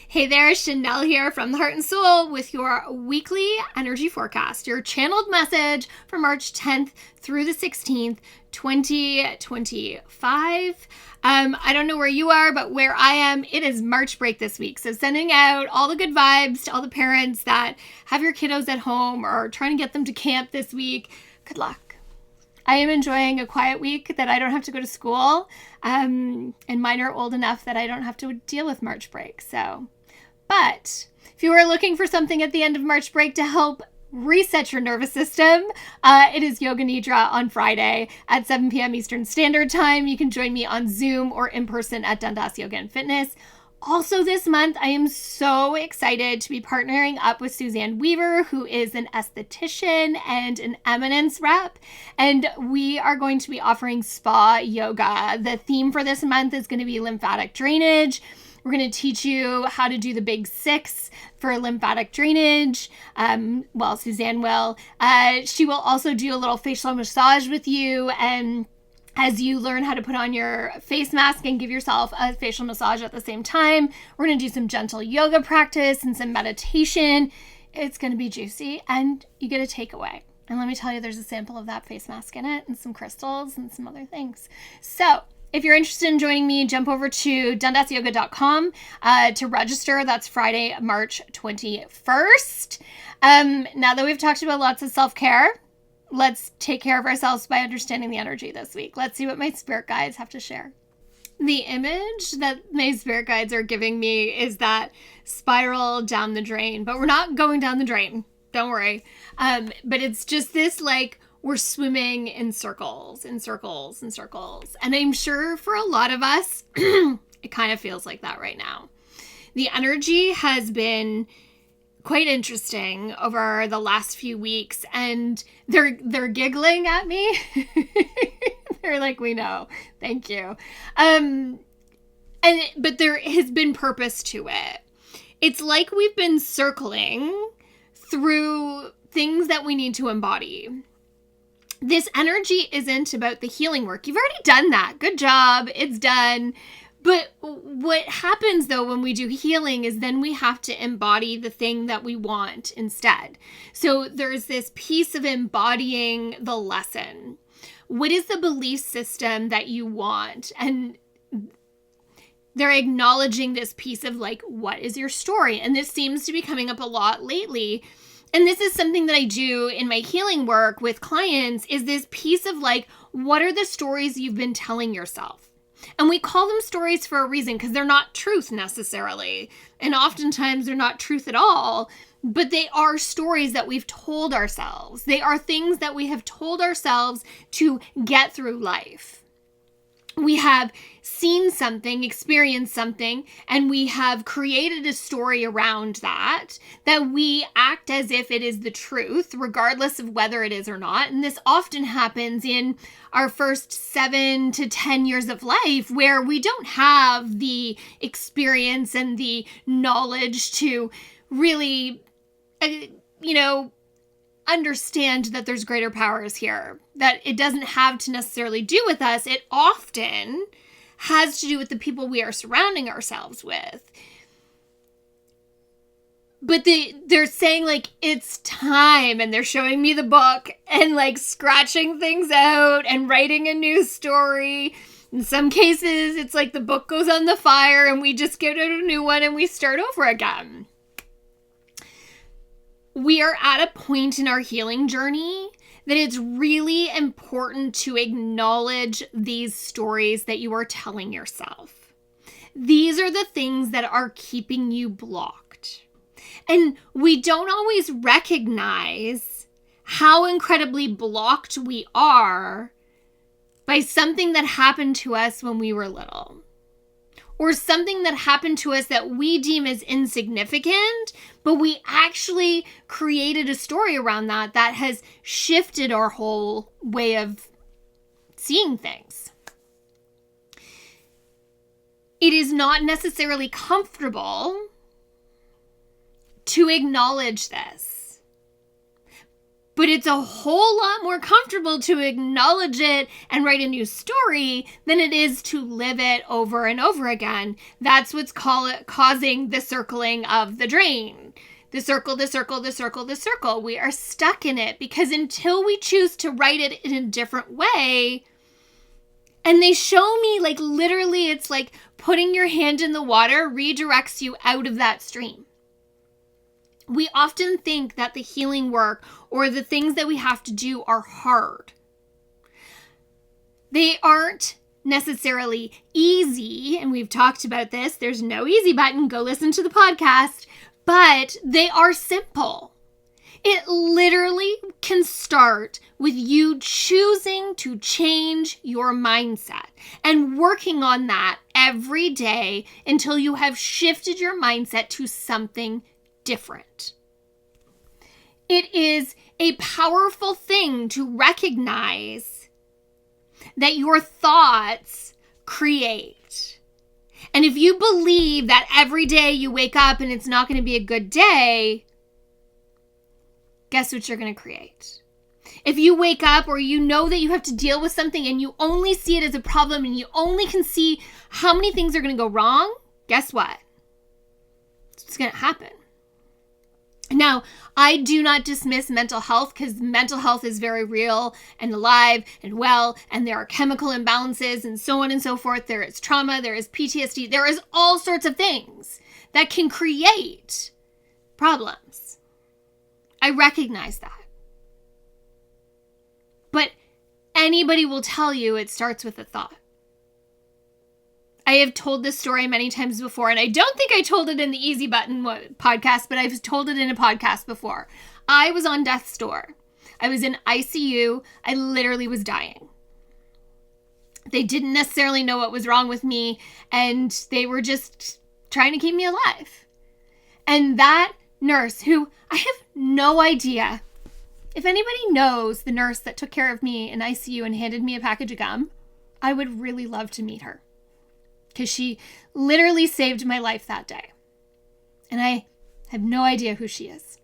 Hey there, Shanel here from the Heart and Soul with your weekly energy forecast, your channeled message for March 10th through the 16th, 2025. I don't know where you are, but where I am, it is March break this week. So sending out all the good vibes to all the parents that have your kiddos at home or trying to get them to camp this week. Good luck. I am enjoying a quiet week that I don't have to go to school, and mine are old enough that I don't have to deal with March break. But if you are looking for something at the end of March break to help reset your nervous system, it is Yoga Nidra on Friday at 7 p.m. Eastern Standard Time. You can join me on Zoom or in person at Dundas Yoga and Fitness. Also this month, I am so excited to be partnering up with Suzanne Weaver, who is an esthetician and an Eminence rep, and we are going to be offering spa yoga. The theme for this month is going to be lymphatic drainage. We're going to teach you how to do the big 6 for lymphatic drainage. Suzanne will. She will also do a little facial massage with you, and as you learn how to put on your face mask and give yourself a facial massage at the same time, we're going to do some gentle yoga practice and some meditation. It's going to be juicy, and you get a takeaway. And let me tell you, there's a sample of that face mask in it and some crystals and some other things. So if you're interested in joining me, jump over to dundasyoga.com to register. That's Friday, March 21st. Now that we've talked about lots of self-care, let's take care of ourselves by understanding the energy this week. Let's see what my spirit guides have to share. The image that my spirit guides are giving me is that spiral down the drain, but we're not going down the drain. Don't worry. But it's just this like we're swimming in circles, in circles, in circles. And I'm sure for a lot of us, it kind of feels like that right now. The energy has been quite interesting over the last few weeks, and they're giggling at me. They're like, we know, thank you. But there has been purpose to it. It's like we've been circling through things that we need to embody. This energy isn't about the healing work. You've already done that. Good job. It's done. But what happens, though, when we do healing is then we have to embody the thing that we want instead. So there's this piece of embodying the lesson. What is the belief system that you want? And they're acknowledging this piece of like, what is your story? And this seems to be coming up a lot lately. And this is something that I do in my healing work with clients, is this piece of like, what are the stories you've been telling yourself? And we call them stories for a reason because they're not truth necessarily. And oftentimes they're not truth at all, but they are stories that we've told ourselves. They are things that we have told ourselves to get through life. We have seen something, experienced something, and we have created a story around that we act as if it is the truth, regardless of whether it is or not. And this often happens in our first 7 to 10 years of life, where we don't have the experience and the knowledge to really, understand that there's greater powers here, that it doesn't have to necessarily do with us. It often has to do with the people we are surrounding ourselves with. But they're saying like, it's time, and they're showing me the book and like scratching things out and writing a new story. In some cases, it's like the book goes on the fire and we just get out a new one and we start over again. We are at a point in our healing journey that it's really important to acknowledge these stories that you are telling yourself. These are the things that are keeping you blocked. And we don't always recognize how incredibly blocked we are by something that happened to us when we were little, or something that happened to us that we deem as insignificant, but we actually created a story around that has shifted our whole way of seeing things. It is not necessarily comfortable, 'to' acknowledge this. But it's a whole lot more comfortable to acknowledge it and write a new story than it is to live it over and over again. That's what's causing the circling of the drain. The circle, the circle, the circle, the circle. We are stuck in it because until we choose to write it in a different way, and they show me like literally it's like putting your hand in the water redirects you out of that stream. We often think that the healing work or the things that we have to do are hard. They aren't necessarily easy, and we've talked about this. There's no easy button. Go listen to the podcast. But they are simple. It literally can start with you choosing to change your mindset and working on that every day until you have shifted your mindset to something different. It is a powerful thing to recognize that your thoughts create. And if you believe that every day you wake up and it's not going to be a good day, guess what you're going to create? If you wake up or you know that you have to deal with something and you only see it as a problem and you only can see how many things are going to go wrong, guess what? It's going to happen. Now, I do not dismiss mental health because mental health is very real and alive and well, and there are chemical imbalances and so on and so forth. There is trauma, there is PTSD, there is all sorts of things that can create problems. I recognize that. But anybody will tell you it starts with a thought. I have told this story many times before, and I don't think I told it in the Easy Button podcast, but I've told it in a podcast before. I was on death's door. I was in ICU. I literally was dying. They didn't necessarily know what was wrong with me, and they were just trying to keep me alive. And that nurse, who I have no idea, if anybody knows the nurse that took care of me in ICU and handed me a package of gum, I would really love to meet her. Because she literally saved my life that day. And I have no idea who she is.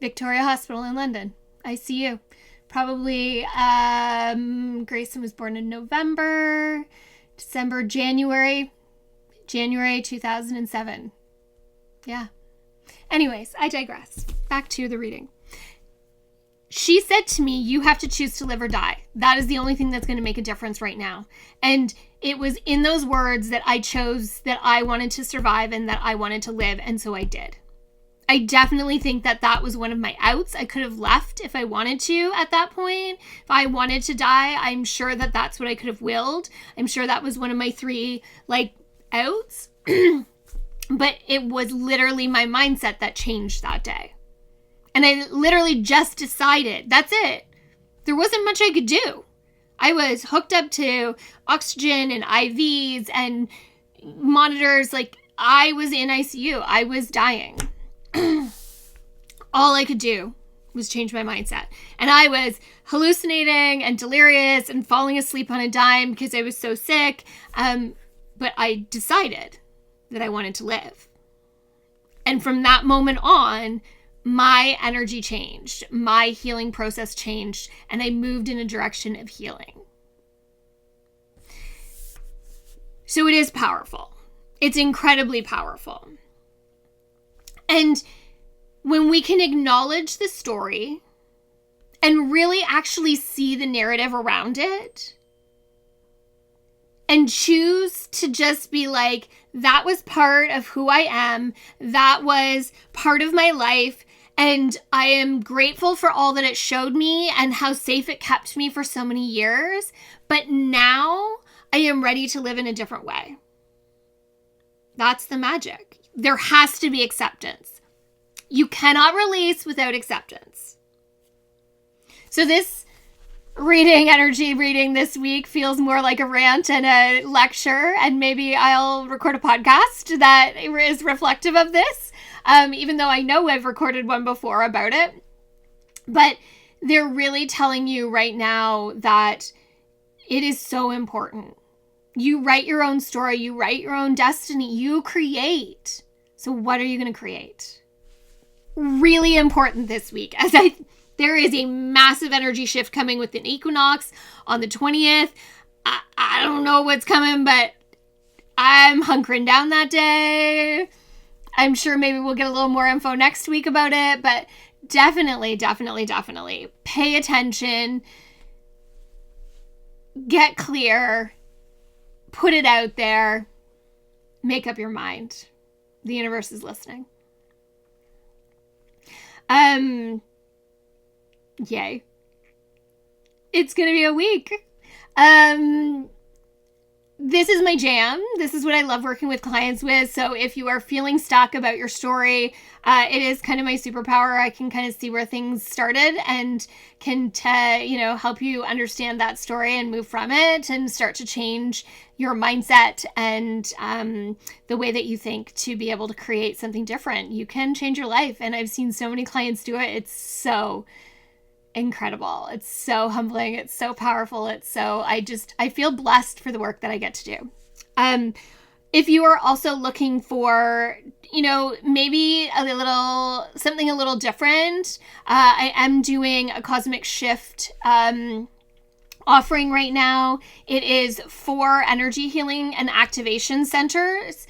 Victoria Hospital in London, ICU. Probably, Grayson was born in November, December, January 2007. Yeah. Anyways, I digress. Back to the reading. She said to me, you have to choose to live or die. That is the only thing that's going to make a difference right now. And it was in those words that I chose that I wanted to survive and that I wanted to live. And so I did. I definitely think that that was one of my outs. I could have left if I wanted to at that point. If I wanted to die, I'm sure that that's what I could have willed. I'm sure that was one of my 3 outs. But it was literally my mindset that changed that day. And I literally just decided, that's it. There wasn't much I could do. I was hooked up to oxygen and IVs and monitors. I was in ICU. I was dying. All I could do was change my mindset. And I was hallucinating and delirious and falling asleep on a dime because I was so sick. But I decided that I wanted to live. And from that moment on, my energy changed, my healing process changed, and I moved in a direction of healing. So it is powerful. It's incredibly powerful. And when we can acknowledge the story and really actually see the narrative around it and choose to just be like, that was part of who I am, that was part of my life, and I am grateful for all that it showed me and how safe it kept me for so many years. But now I am ready to live in a different way. That's the magic. There has to be acceptance. You cannot release without acceptance. So this energy reading this week feels more like a rant and a lecture, and maybe I'll record a podcast that is reflective of this. Even though I know I've recorded one before about it. But they're really telling you right now that it is so important. You write your own story. You write your own destiny. You create. So what are you going to create? really important this week, as there is a massive energy shift coming with an equinox on the 20th. I don't know what's coming, but I'm hunkering down that day. I'm sure maybe we'll get a little more info next week about it, but definitely pay attention, get clear, put it out there, make up your mind. The universe is listening. Yay. It's going to be a week. This is my jam. This is what I love working with clients with. So if you are feeling stuck about your story, it is kind of my superpower. I can kind of see where things started and can, help you understand that story and move from it and start to change your mindset and the way that you think to be able to create something different. You can change your life. And I've seen so many clients do it. It's so incredible. It's so humbling. It's so powerful. I feel blessed for the work that I get to do. If you are also looking for, maybe something a little different, I am doing a cosmic shift, offering right now. It is 4 energy healing and activation centers.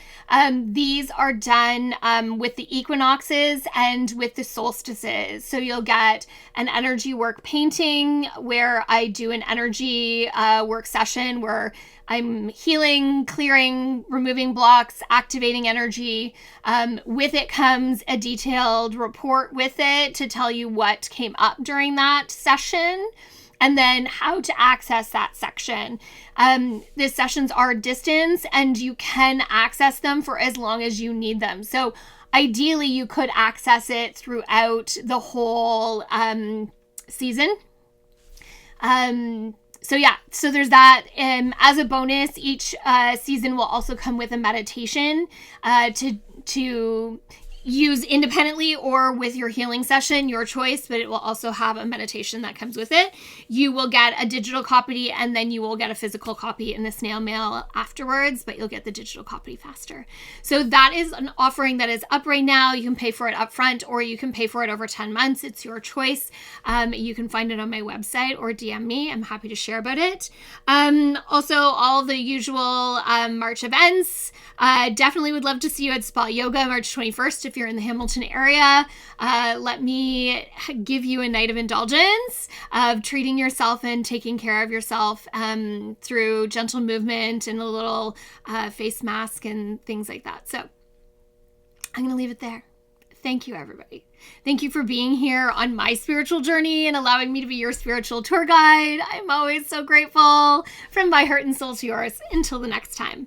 These are done with the equinoxes and with the solstices. So you'll get an energy work painting where I do an energy work session where I'm healing, clearing, removing blocks, activating energy. With it comes a detailed report with it to tell you what came up during that session, and then how to access that section. The sessions are distance and you can access them for as long as you need them. So ideally you could access it throughout the whole season. So there's that. As a bonus, each season will also come with a meditation to use independently or with your healing session, your choice, but it will also have a meditation that comes with it. You will get a digital copy and then you will get a physical copy in the snail mail afterwards, but you'll get the digital copy faster. So that is an offering that is up right now. You can pay for it up front or you can pay for it over 10 months. It's your choice. You can find it on my website or DM me. I'm happy to share about it. Also, all the usual March events. Definitely would love to see you at Spa Yoga March 21st if you're in the Hamilton area. Let me give you a night of indulgence of treating yourself and taking care of yourself through gentle movement and a little face mask and things like that. So I'm going to leave it there. Thank you, everybody. Thank you for being here on my spiritual journey and allowing me to be your spiritual tour guide. I'm always so grateful. From my heart and soul to yours. Until the next time.